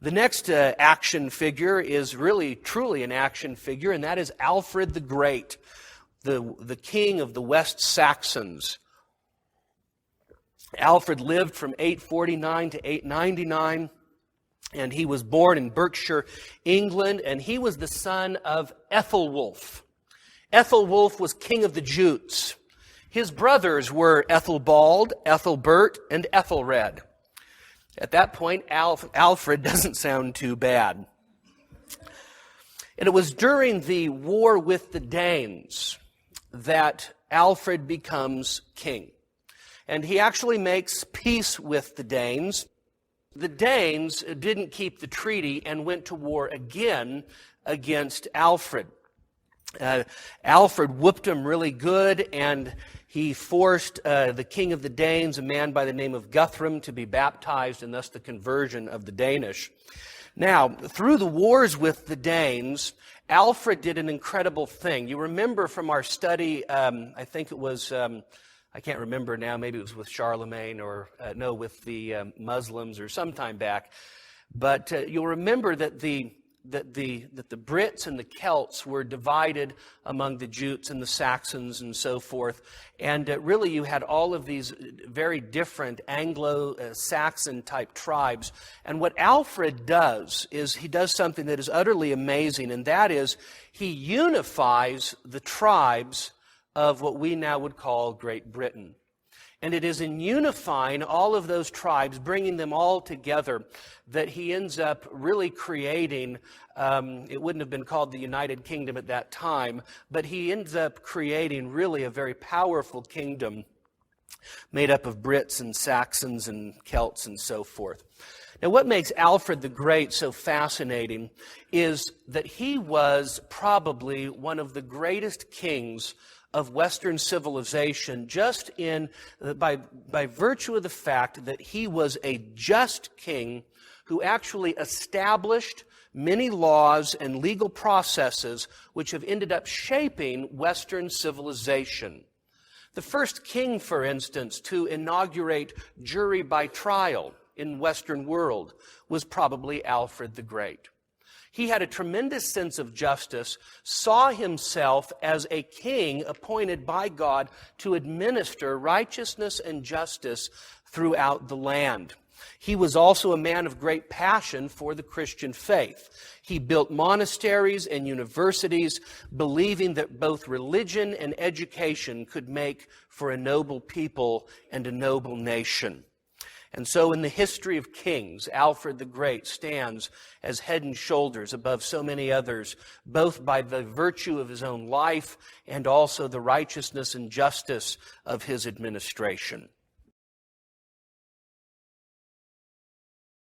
The next action figure is really, truly an action figure, and that is Alfred the Great, the king of the West Saxons. Alfred lived from 849 to 899, and he was born in Berkshire, England, and he was the son of Ethelwulf. Ethelwulf was king of the Jutes. His brothers were Ethelbald, Ethelbert, and Ethelred. At that point, Alfred doesn't sound too bad. And it was during the war with the Danes that Alfred becomes king. And he actually makes peace with the Danes. The Danes didn't keep the treaty and went to war again against Alfred. Alfred whooped him really good, and he forced the king of the Danes, a man by the name of Guthrum, to be baptized, and thus the conversion of the Danish. Now, through the wars with the Danes, Alfred did an incredible thing. You remember from our study, I think it was, I can't remember now, maybe it was with Charlemagne or, with the Muslims or sometime back. But you'll remember that the Brits and the Celts were divided among the Jutes and the Saxons and so forth. And really you had all of these very different Anglo-Saxon type tribes. And what Alfred does is he does something that is utterly amazing, and that is he unifies the tribes of what we now would call Great Britain. And it is in unifying all of those tribes, bringing them all together, that he ends up really creating, it wouldn't have been called the United Kingdom at that time, but he ends up creating really a very powerful kingdom made up of Brits and Saxons and Celts and so forth. Now, what makes Alfred the Great so fascinating is that he was probably one of the greatest kings of Western civilization, just by virtue of the fact that he was a just king who actually established many laws and legal processes which have ended up shaping Western civilization. The first king, for instance, to inaugurate jury by trial in Western world was probably Alfred the Great. He had a tremendous sense of justice, saw himself as a king appointed by God to administer righteousness and justice throughout the land. He was also a man of great passion for the Christian faith. He built monasteries and universities, believing that both religion and education could make for a noble people and a noble nation. And so in the history of kings, Alfred the Great stands as head and shoulders above so many others, both by the virtue of his own life and also the righteousness and justice of his administration.